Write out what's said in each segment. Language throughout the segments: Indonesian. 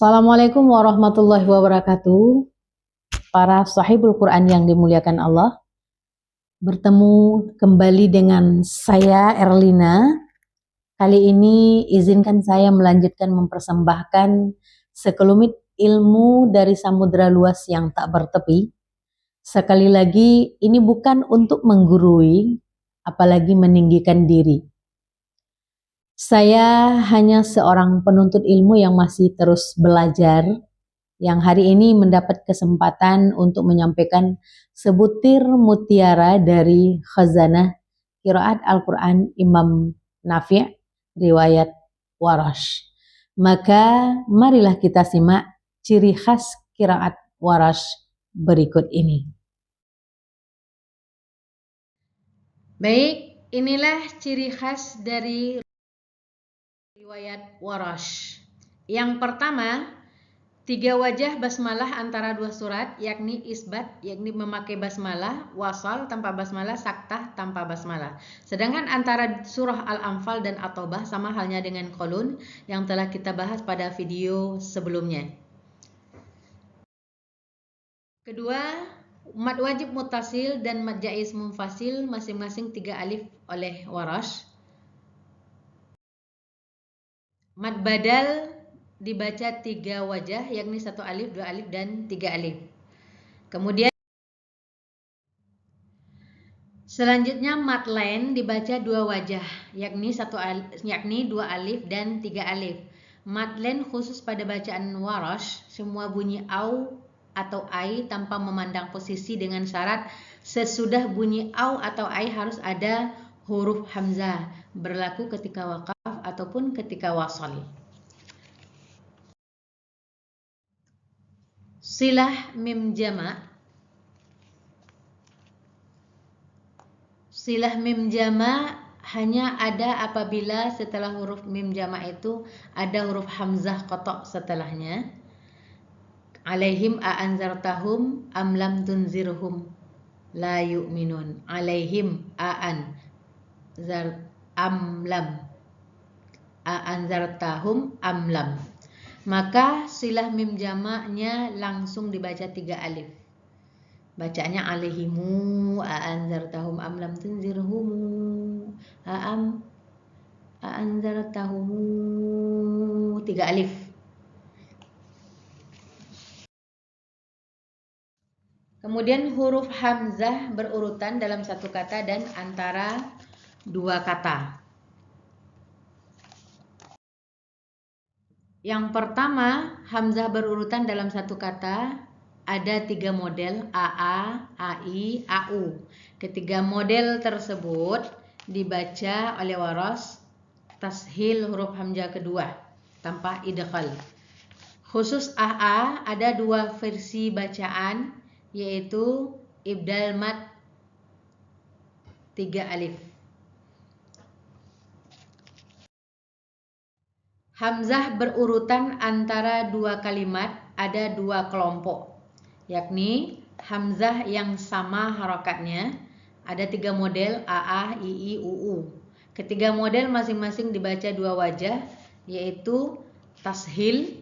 Assalamualaikum warahmatullahi wabarakatuh. Para sahibul Quran yang dimuliakan Allah, bertemu kembali dengan saya Erlina. Kali ini izinkan saya melanjutkan mempersembahkan sekelumit ilmu dari samudera luas yang tak bertepi. Sekali lagi, ini bukan untuk menggurui, apalagi meninggikan diri. Saya hanya seorang penuntut ilmu yang masih terus belajar, yang hari ini mendapat kesempatan untuk menyampaikan sebutir mutiara dari khazanah qiraat Al-Quran Imam Nafi' riwayat Warash. Maka marilah kita simak ciri khas qiraat Warash berikut ini. Baik, inilah ciri khas dari riwayat Warash. Yang pertama, 3 wajah basmalah antara 2 surat, yakni isbat, yakni memakai basmalah, wasal tanpa basmalah, saktah tanpa basmalah. Sedangkan antara surah Al-Anfal dan At-Taubah sama halnya dengan Qulun yang telah kita bahas pada video sebelumnya. Kedua, mad wajib muttasil dan mad jaiz munfasil masing-masing 3 alif oleh Warash. Mad badal dibaca 3 wajah, yakni 1 alif, 2 alif, dan 3 alif. Kemudian selanjutnya mad len dibaca 2 wajah, yakni 2 alif dan 3 alif. Mad len khusus pada bacaan Warash, semua bunyi au atau ai tanpa memandang posisi dengan syarat sesudah bunyi au atau ai harus ada huruf hamzah, berlaku ketika waqaf ataupun ketika wasal. Silah mim jama'. Silah mim jama' hanya ada apabila setelah huruf mim jama' itu ada huruf hamzah qata' setelahnya. Alaihim a'anzartahum am lam tunzirhum la yu'minun. Alaihim am lam. A'anzartahum am lam. Maka silah mim jama'nya langsung dibaca 3 alif. Bacaannya alaihimu a'anzartahum am lam tunzirhum a'anzartahum 3 alif. Kemudian huruf hamzah berurutan dalam satu kata dan antara 2 kata. Yang pertama, hamzah berurutan dalam satu kata ada 3 model, AA, AI, AU. Ketiga model tersebut dibaca oleh Warash tashil huruf hamzah kedua tanpa idghal. Khusus AA ada 2 versi bacaan, yaitu ibdal mad 3 alif. Hamzah berurutan antara 2 kalimat ada 2 kelompok, yakni hamzah yang sama harokatnya ada 3 model, AA, II, UU. Ketiga model masing-masing dibaca 2 wajah, yaitu tashil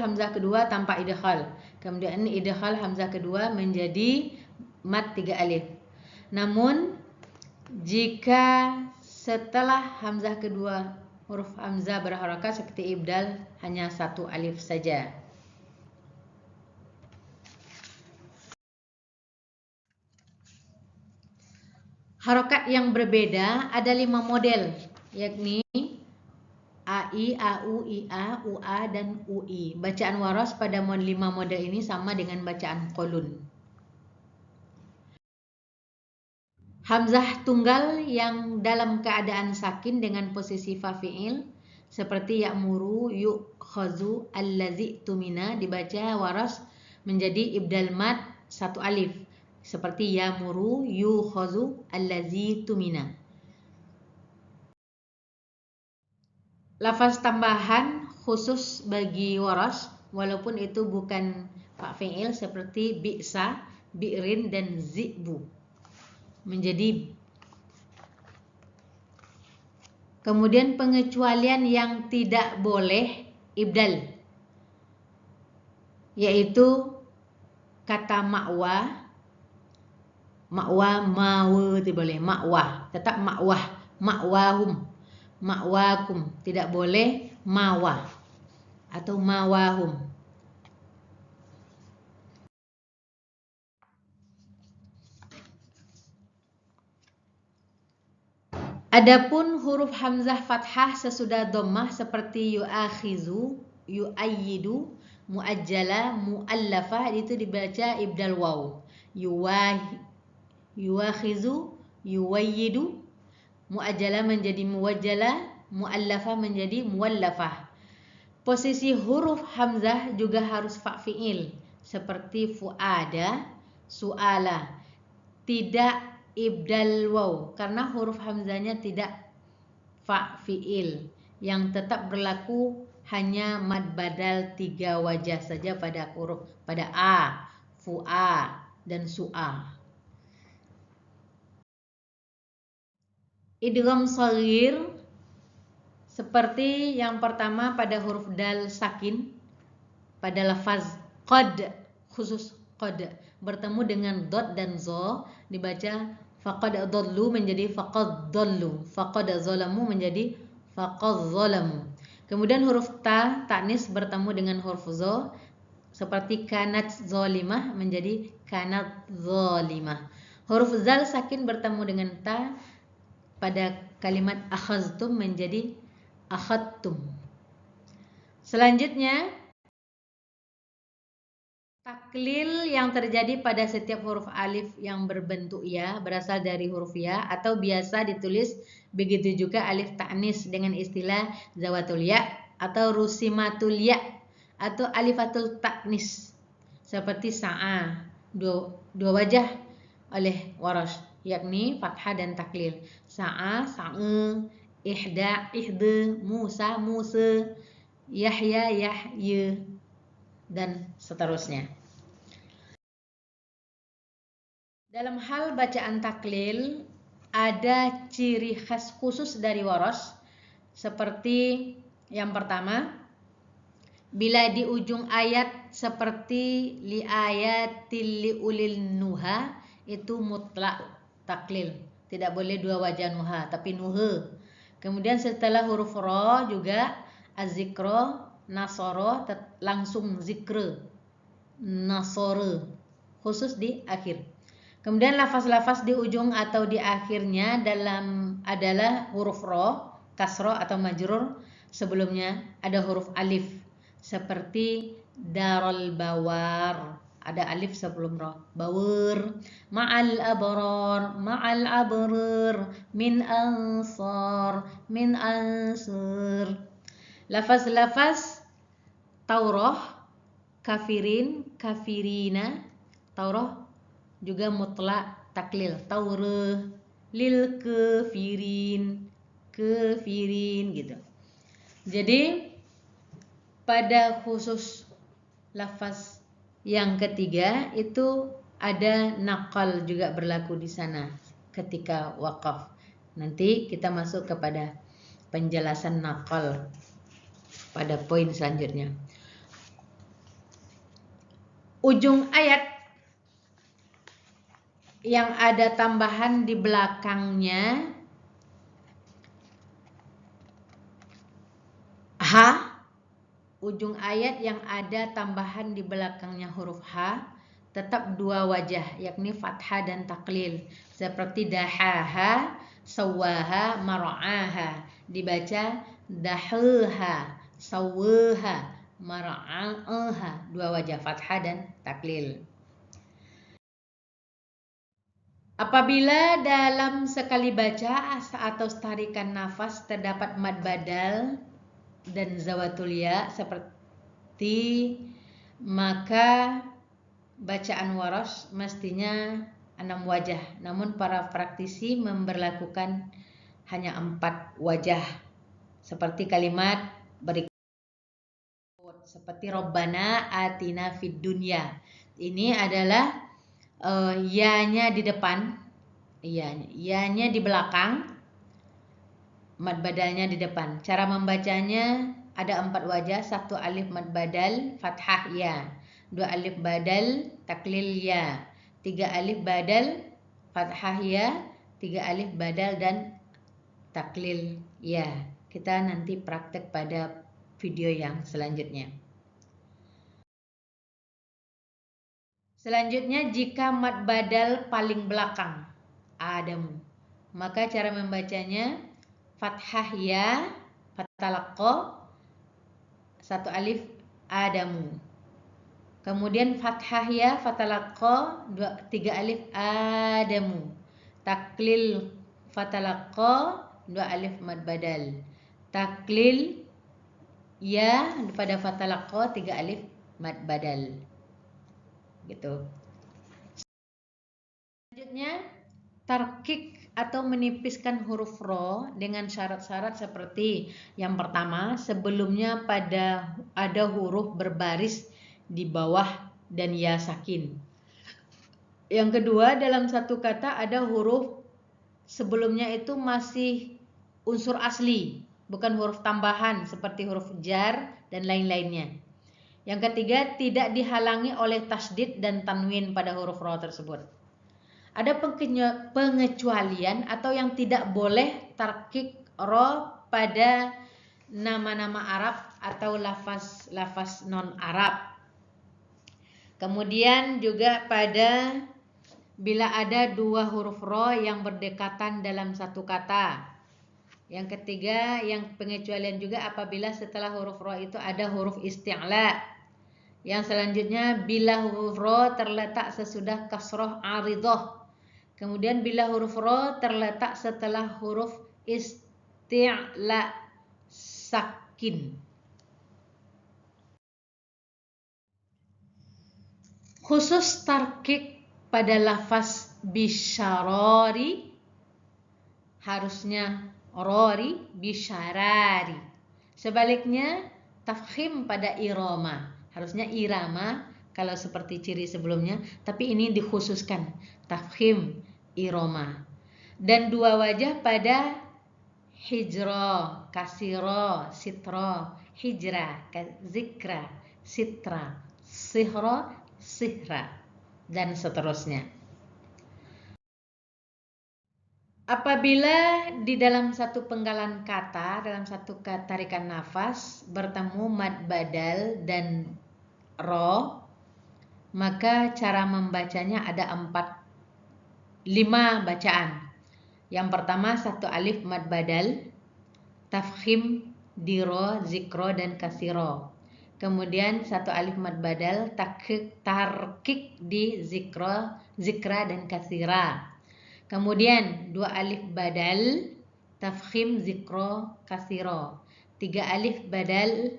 hamzah kedua tanpa idghal. Kemudian idghal hamzah kedua menjadi mad 3 alif. Namun jika setelah hamzah kedua huruf hamzah berharokat seperti ibdal hanya 1 alif saja. Harokat yang berbeda ada 5 model, yakni AI, AU, IA, UA, dan UI. Bacaan Warash pada 5 model ini sama dengan bacaan Qulun. Hamzah tunggal yang dalam keadaan sakin dengan posisi fa fi'il seperti ya'muru, yu'khazu, allazi tumina dibaca Warash menjadi ibdal mad 1 alif seperti ya'muru, yu'khazu, allazi tumina. Lafaz tambahan khusus bagi Warash walaupun itu bukan fa fi'il seperti bi'sa, bi'rin, dan zi'bu menjadi Kemudian pengecualian yang tidak boleh ibdal, yaitu kata ma'wa, mawu tidak boleh, ma'wah, tetap ma'wah, ma'wahum, ma'wakum, tidak boleh mawa atau mawahum. Adapun huruf hamzah fathah sesudah dhammah seperti yu'akhizu, yu'ayyidu, muajjala, muallafah itu dibaca ibdal waw. Yu'akhizu, yuwayyidu, muajjala menjadi muwajjala, muallafah menjadi muallafah. Posisi huruf hamzah juga harus fa fi'il seperti fuada, su'ala. Tidak ibdal waw karena huruf hamzahnya tidak fa fi'il, yang tetap berlaku hanya mad badal 3 wajah saja pada huruf, pada a, fu'a dan su'a. Idgham shaghir seperti yang pertama pada huruf dal sakin pada lafaz qad, khusus qad bertemu dengan dot dan zo dibaca faqad adallu menjadi faqad dallu, faqad zalamu menjadi faqad zalamu. Kemudian huruf ta taknis bertemu dengan huruf zo seperti kanat zalimah menjadi kanat zalimah. Huruf zal sakin bertemu dengan ta pada kalimat akhaztum menjadi akhadtum. Selanjutnya taklil yang terjadi pada setiap huruf alif yang berbentuk ya berasal dari huruf ya atau biasa ditulis, begitu juga alif ta'nis dengan istilah zawatul ya atau rusimatul ya atau alifatul ta'nis seperti sa'a, dua wajah oleh Warash yakni fathah dan taklil. Sa'a, sa'e, ihda, ihde, Musa, muse, Yahya, yahye, dan seterusnya. Dalam hal bacaan taklil ada ciri khas khusus dari Warash seperti yang pertama, bila di ujung ayat seperti li ayatil li ulil nuha itu mutlak taklil, tidak boleh dua wajah nuha tapi nuhe. Kemudian setelah huruf ro juga azikro, nasoro langsung zikre, nasore khusus di akhir. Kemudian lafaz-lafaz di ujung atau di akhirnya adalah huruf ro, kasro atau majrur. Sebelumnya ada huruf alif seperti darul bawar, ada alif sebelum ro. Bawur, ma'al abrar, ma'al abrar, min ansar, min ansur. Lafaz-lafaz taurah, kafirin, kafirina, taurah juga mutlak taklil, taurah, lil kafirin, kafirin gitu. Jadi pada khusus lafaz yang ketiga itu ada naqal juga berlaku di sana ketika waqaf. Nanti kita masuk kepada penjelasan naqal pada poin selanjutnya. Ujung ayat yang ada tambahan di belakangnya H, ujung ayat yang ada tambahan di belakangnya huruf H tetap dua wajah yakni fathah dan taklil seperti dahaha, sawaha, mar'aha dibaca dahaha, sawaha, mar'aha, dua wajah fathah dan taklil. Apabila dalam sekali baca atau tarikan nafas terdapat mad badal dan zawatul ya seperti, maka bacaan Warash mestinya 6 wajah. Namun para praktisi memberlakukan hanya 4 wajah. Seperti kalimat berikut seperti Rabbana atina fid dunya. Ini adalah ya-nya di depan, ya-nya di belakang, mad badalnya di depan. Cara membacanya ada 4 wajah. 1 alif mad badal fathah ya, 2 alif badal taklil ya, 3 alif badal fathah ya, 3 alif badal dan taklil ya. Kita nanti praktek pada video yang selanjutnya. Selanjutnya, jika mad badal paling belakang Adamu, maka cara membacanya fathah ya, fatalaqqa, 1 alif Adamu. Kemudian fathah ya, fatalaqqa, 3 alif Adamu. Taklil fatalaqqa, 2 alif mad badal. Taklil ya pada fatalaqqa, 3 alif mad badal. Gitu. Selanjutnya, tarkik atau menipiskan huruf ro dengan syarat-syarat seperti yang pertama, sebelumnya ada huruf berbaris di bawah dan ya sakin. Yang kedua, dalam satu kata ada huruf sebelumnya itu masih unsur asli, bukan huruf tambahan seperti huruf jar dan lain-lainnya. Yang ketiga, tidak dihalangi oleh tasdid dan tanwin pada huruf ro tersebut. Ada pengecualian atau yang tidak boleh tarkik ro pada nama-nama Arab atau lafaz non-Arab. Kemudian juga pada bila ada 2 huruf ro yang berdekatan dalam satu kata. Yang ketiga, yang pengecualian juga apabila setelah huruf ro itu ada huruf isti'la. Yang selanjutnya, bila huruf ro terletak sesudah kasroh aridhoh. Kemudian bila huruf ro terletak setelah huruf isti'la sakin. Khusus tarkik pada lafaz bisyarari, harusnya rori bisyarari. Sebaliknya tafkhim pada irama, harusnya irama kalau seperti ciri sebelumnya, tapi ini dikhususkan tafkhim irama. Dan 2 wajah pada hijra, kasiro, sitro, hijra, zikra, sitra, sihra, sihra, dan seterusnya. Apabila di dalam satu penggalan kata, dalam satu tarikan nafas bertemu mad badal dan ro, maka cara membacanya ada 5 bacaan. Yang pertama, 1 alif mad badal, tafkhim di ro, zikro dan kasiro. Kemudian 1 alif mad badal, tarkik di zikra dan kasira. Kemudian 2 alif badal, tafkhim zikro kasiro. 3 alif badal,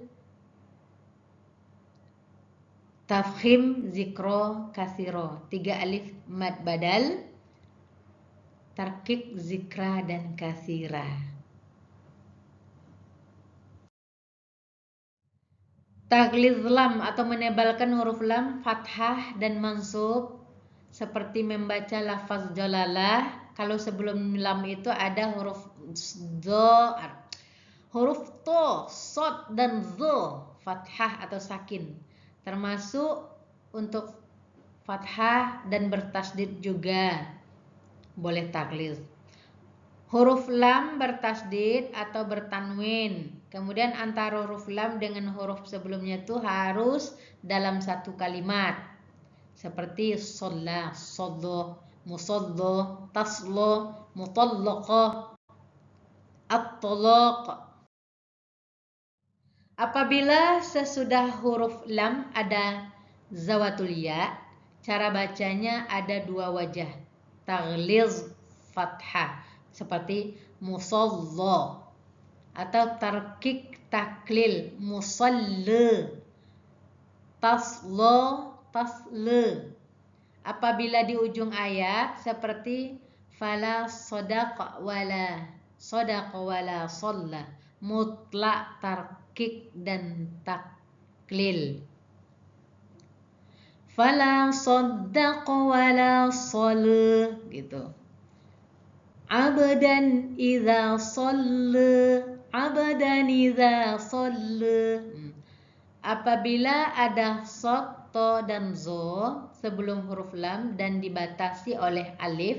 tafkhim zikro kasiro. 3 alif mad badal, tarkik zikra dan kasira. Taglidz lam atau menebalkan huruf lam, fathah dan mansub seperti membaca lafaz jalalah. Kalau sebelum lam itu ada huruf do, huruf to, sod dan zo, fathah atau sakin. Termasuk untuk fathah dan bertasdid juga boleh taglidz. Huruf lam bertasdid atau bertanwin. Kemudian antara huruf lam dengan huruf sebelumnya itu harus dalam satu kalimat. Seperti sholla, soddo, musoddo, taslo, mutallaqah, at-talaq. Apabila sesudah huruf lam ada zawatul ya, cara bacanya ada 2 wajah. Taglidz fathah seperti musalla atau tarkik taklil musalli, taslo, tasle. Apabila di ujung ayat seperti fala sadaqa wala shalla, mutlak tarkik dan taklil. Fala saddaqa wala shalla gitu. Abdan idza shalla, abdan idza shalla. Apabila ada shad, to dan zo sebelum huruf lam dan dibatasi oleh alif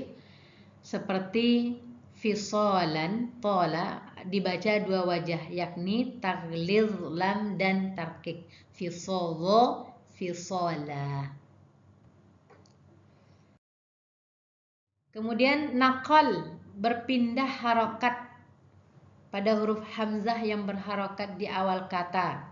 seperti fisolan, tola dibaca dua wajah yakni taglidz lam dan tarkik. Fisolo, fisola. Kemudian nakal, berpindah harokat pada huruf hamzah yang berharokat di awal kata.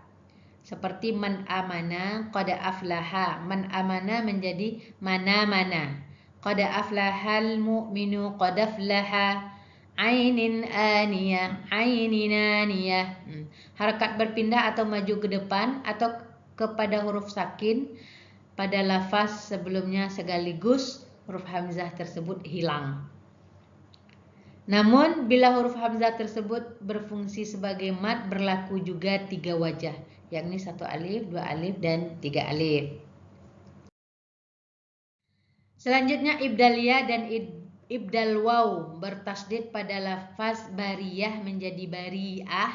Seperti man amana, qad aflaha. Man amana menjadi mana-mana. Qad aflahal mu'minu, qad aflaha. Ainin aniyah, ainin aniyah. Harakat berpindah atau maju ke depan atau kepada huruf sakin pada lafaz sebelumnya sekaligus huruf hamzah tersebut hilang. Namun bila huruf hamzah tersebut berfungsi sebagai mad berlaku juga tiga wajah, yakni satu alif, dua alif, dan tiga alif. Selanjutnya ibdal ya dan ibdal waw bertasdid pada lafaz bariyah menjadi bariah,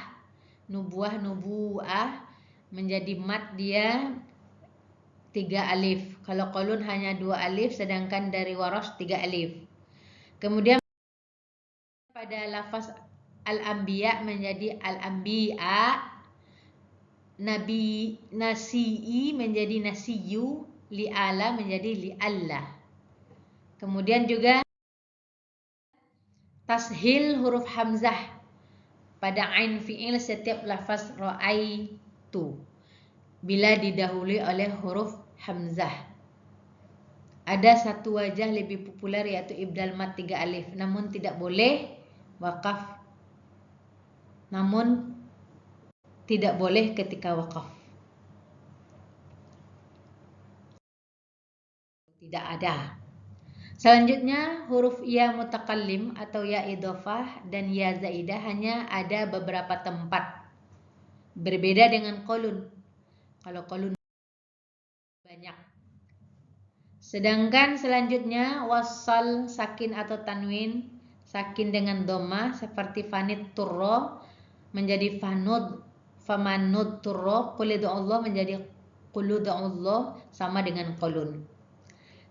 nubuah nubuah menjadi mad dia tiga alif. Kalau qalun hanya dua alif, sedangkan dari Warosh tiga alif. Kemudian pada lafaz al-anbiya menjadi al-anbiya, nabi nasi'i menjadi nasiyu, li'ala menjadi li'alla. Kemudian juga tashil huruf hamzah pada ain fi'il setiap lafaz ra'aitu bila didahului oleh huruf hamzah. Ada satu wajah lebih populer yaitu ibdal mad tiga alif, namun tidak boleh wakaf. Namun tidak boleh ketika wakaf. Tidak ada. Selanjutnya huruf ya mutakallim atau ya idhofah dan ya zaidah hanya ada beberapa tempat. Berbeda dengan qalun. Kalau qalun banyak. Sedangkan selanjutnya wasal sakin atau tanwin, sakin dengan dhamma seperti fanid turro menjadi fanud, famanud turro, qul Allah menjadi qul Allah sama dengan qalun.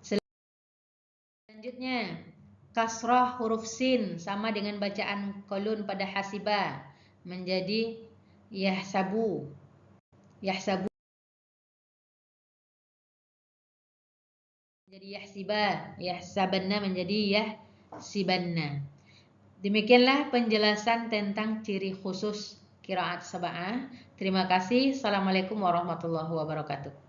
Selanjutnya kasrah huruf sin sama dengan bacaan qalun pada hasiba menjadi yahsabu, yahsabu menjadi yahsiba, yahsabanna menjadi yahsibanna. Demikianlah penjelasan tentang ciri khusus qiraat sab'ah. Terima kasih. Assalamualaikum warahmatullahi wabarakatuh.